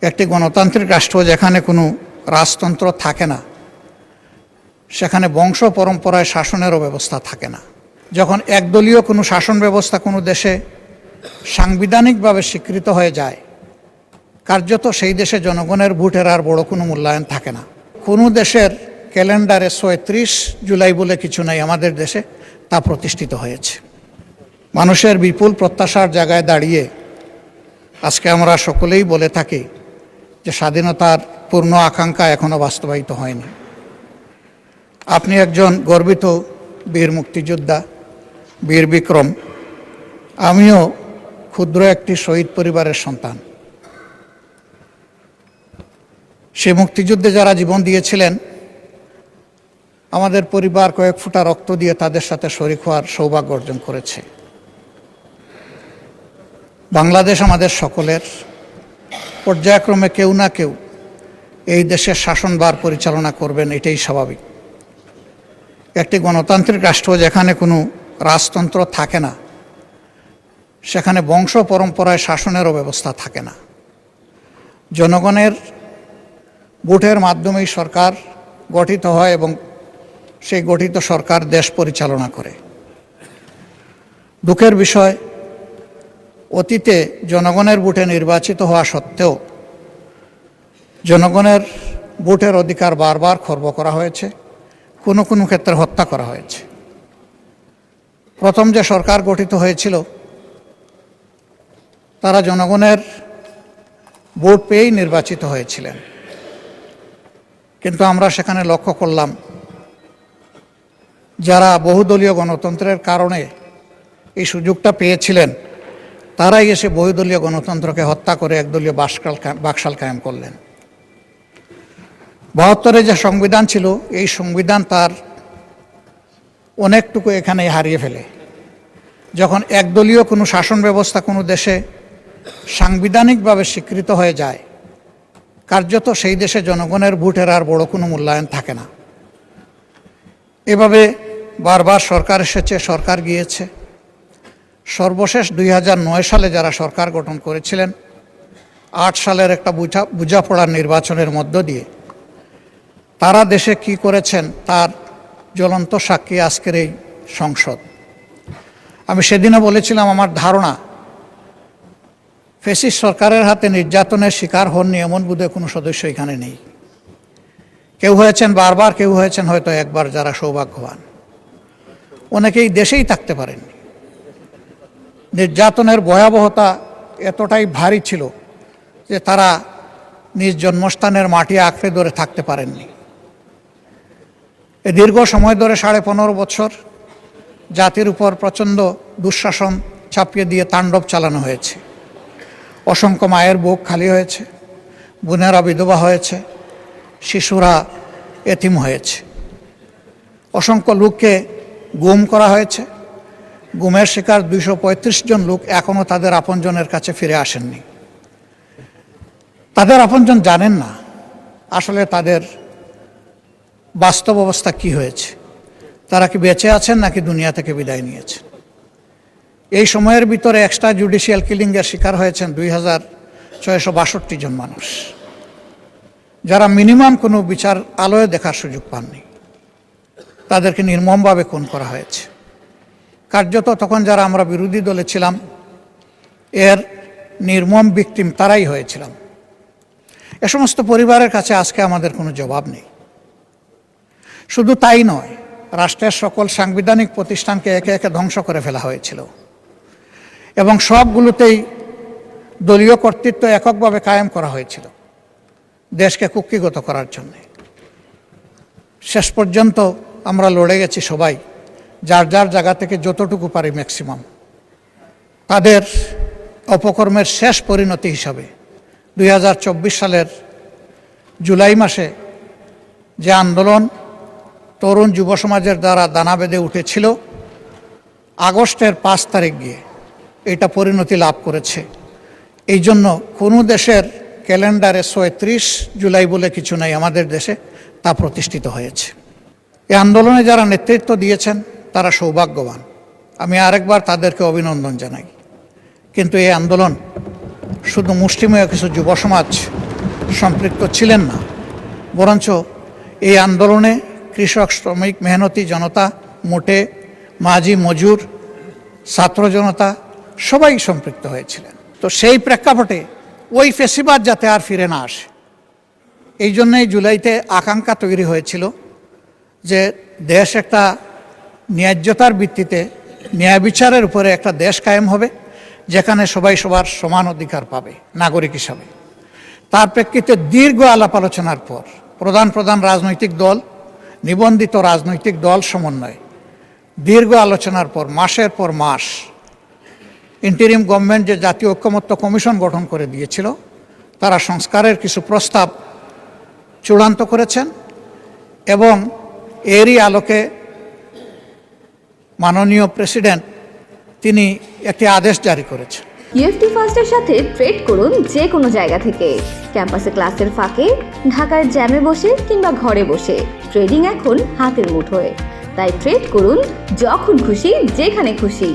একটি গণতান্ত্রিক রাষ্ট্র যেখানে কোনো রাজতন্ত্র থাকে না, সেখানে বংশ পরম্পরায় শাসনেরও ব্যবস্থা থাকে না। যখন একদলীয় কোনো শাসন ব্যবস্থা কোনো দেশে সাংবিধানিকভাবে স্বীকৃত হয়ে যায়, কার্যত সেই দেশে জনগণের ভোটের আর বড় কোনো মূল্যায়ন থাকে না। কোনো দেশের ক্যালেন্ডারে ৩৬ জুলাই বলে কিছু নাই, আমাদের দেশে তা প্রতিষ্ঠিত হয়েছে। মানুষের বিপুল প্রত্যাশার জায়গায় দাঁড়িয়ে আজকে আমরা সকলেই বলে থাকি যে স্বাধীনতার পূর্ণ আকাঙ্ক্ষা এখনো বাস্তবায়িত হয়নি। আপনি একজন গর্বিত বীর মুক্তিযোদ্ধা, বীর বিক্রম। আমিও ক্ষুদ্র একটি শহীদ পরিবারের সন্তান। সে মুক্তিযুদ্ধে যারা জীবন দিয়েছিলেন, আমাদের পরিবার কয়েক ফোঁটা রক্ত দিয়ে তাদের সাথে শরীক হওয়ার সৌভাগ্য অর্জন করেছে। বাংলাদেশ আমাদের সকলের। পর্যায়ক্রমে কেউ না কেউ এই দেশের শাসনভার পরিচালনা করবেন, এটাই স্বাভাবিক। একটি গণতান্ত্রিক রাষ্ট্র যেখানে কোনো রাজতন্ত্র থাকে না, সেখানে বংশ পরম্পরায় শাসনেরও ব্যবস্থা থাকে না। জনগণের ভোটের মাধ্যমেই সরকার গঠিত হয় এবং সেই গঠিত সরকার দেশ পরিচালনা করে। দুঃখের বিষয়, অতীতে জনগণের ভোটে নির্বাচিত হওয়া সত্ত্বেও জনগণের ভোটের অধিকার বারবার খর্ব করা হয়েছে, কোনো কোনো ক্ষেত্রে হত্যা করা হয়েছে। প্রথম যে সরকার গঠিত হয়েছিল, তারা জনগণের ভোট পেয়েই নির্বাচিত হয়েছিলেন, কিন্তু আমরা সেখানে লক্ষ্য করলাম যারা বহুদলীয় গণতন্ত্রের কারণে এই সুযোগটা পেয়েছিলেন, তারাই এসে বহুদলীয় গণতন্ত্রকে হত্যা করে একদলীয় বাকশাল কায়েম করলেন। ৭২-এ যে সংবিধান ছিল, এই সংবিধান তার অনেকটুকু এখানেই হারিয়ে ফেলে। যখন একদলীয় কোনো শাসন ব্যবস্থা কোনো দেশে সাংবিধানিকভাবে স্বীকৃত হয়ে যায়, কার্যত সেই দেশে জনগণের ভোটের আর বড় কোনো মূল্যায়ন থাকে না। এভাবে বারবার সরকার এসেছে, সরকার গিয়েছে। সর্বশেষ ২০০৯ সালে যারা সরকার গঠন করেছিলেন, ৮ সালের একটা বোঝাপড়ার নির্বাচনের মধ্য দিয়ে তারা দেশে কি করেছেন তার জ্বলন্ত সাক্ষী আজকের এই সংসদ। আমি সেদিনও বলেছিলাম, আমার ধারণা ফ্যাসিস্ট সরকারের হাতে নির্যাতনের শিকার হননি এমন বোধহয় কোনো সদস্য এখানে নেই। কেউ হয়েছেন বারবার, কেউ হয়েছেন হয়তো একবার, যারা সৌভাগ্যবান। অনেকেই দেশেই থাকতে পারেননি। নির্যাতনের ভয়াবহতা এতটাই ভারী ছিল যে তারা নিজ জন্মস্থানের মাটি আঁকড়ে ধরে থাকতে পারেননি। এই দীর্ঘ সময় ধরে ১৫.৫ বছর জাতির উপর প্রচণ্ড দুঃশাসন চাপিয়ে দিয়ে তাণ্ডব চালানো হয়েছে। অসংখ্য মায়ের বুক খালি হয়েছে, বোনেরা বিধবা হয়েছে, শিশুরা এতিম হয়েছে। অসংখ্য লোককে গুম করা হয়েছে। গুমের শিকার ২৩৫ জন লোক এখনও তাদের আপনজনের কাছে ফিরে আসেননি। তাদের আপনজন জানেন না আসলে তাদের বাস্তব অবস্থা কি হয়েছে, তারা কি বেঁচে আছেন নাকি দুনিয়া থেকে বিদায় নিয়েছেন। এই সময়ের ভিতরে এক্সট্রা জুডিশিয়াল কিলিংয়ের শিকার হয়েছেন ২৬৬২ জন মানুষ, যারা মিনিমাম কোনো বিচার আলোয় দেখার সুযোগ পাননি। তাদেরকে নির্মমভাবে খুন করা হয়েছে। কার্যত তখন যারা আমরা বিরোধী দলে ছিলাম, এর নির্মম ভিকটিম তারাই হয়েছিলাম। এ সমস্ত পরিবারের কাছে আজকে আমাদের কোনো জবাব নেই। শুধু তাই নয়, রাষ্ট্রের সকল সাংবিধানিক প্রতিষ্ঠানকে একে একে ধ্বংস করে ফেলা হয়েছিল এবং সবগুলোতেই দলীয় কর্তৃত্ব এককভাবে কায়েম করা হয়েছিল দেশকে কুক্ষিগত করার জন্য। শেষ পর্যন্ত আমরা লড়ে গেছি সবাই, যার যার জায়গা থেকে যতটুকু পারি ম্যাক্সিমাম। তাদের অপকর্মের শেষ পরিণতি হিসাবে ২০২৪ সালের জুলাই মাসে যে আন্দোলন তরুণ যুব সমাজের দ্বারা দানা বেঁধে উঠেছিল, আগস্টের ৫ তারিখ গিয়ে এটা পরিণতি লাভ করেছে। এই জন্য কোনো দেশের ক্যালেন্ডারে ৩৬ জুলাই বলে কিছু নাই, আমাদের দেশে তা প্রতিষ্ঠিত হয়েছে। এই আন্দোলনে যারা নেতৃত্ব দিয়েছেন তারা সৌভাগ্যবান, আমি আরেকবার তাদেরকে অভিনন্দন জানাই। কিন্তু এই আন্দোলন শুধু মুষ্টিমেয় কিছু যুব সমাজ সম্পৃক্ত ছিলেন না, বরঞ্চ এই আন্দোলনে কৃষক, শ্রমিক, মেহনতি জনতা, মোটে, মাঝি, মজুর, ছাত্র জনতা সবাই সম্পৃক্ত হয়েছিলেন। তো সেই প্রেক্ষাপটে ওই ফেসিবাদ যাতে আর ফিরে না আসে, এই জন্যই জুলাইতে আকাঙ্ক্ষা তৈরি হয়েছিল যে দেশ একটা ন্যায্যতার ভিত্তিতে, ন্যায় বিচারের উপরে একটা দেশ কায়েম হবে, যেখানে সবাই সবার সমান অধিকার পাবে নাগরিক হিসাবে। তার প্রেক্ষিতে দীর্ঘ আলাপ আলোচনার পর প্রধান প্রধান রাজনৈতিক দল, নিবন্ধিত রাজনৈতিক দল সমন্বয়ে দীর্ঘ আলোচনার পর মাসের পর মাস ইন্টারিম গভর্নমেন্ট যে জাতীয় ঐক্যমত্য কমিশন গঠন করে দিয়েছিল, তারা সংস্কারের কিছু প্রস্তাব চূড়ান্ত করেছেন এবং এরই আলোকে মাননীয় প্রেসিডেন্ট তিনি একটি আদেশ জারি করেছেন। ইউএফটি ফার্স্টের সাথে ট্রেড করুন যে কোনো জায়গা থেকে, ক্যাম্পাসে ক্লাসের ফাঁকে, ঢাকার জ্যামে বসে কিংবা ঘরে বসে। ট্রেডিং এখন হাতের মুঠোয়, তাই ট্রেড করুন যখন খুশি, যেখানে খুশি।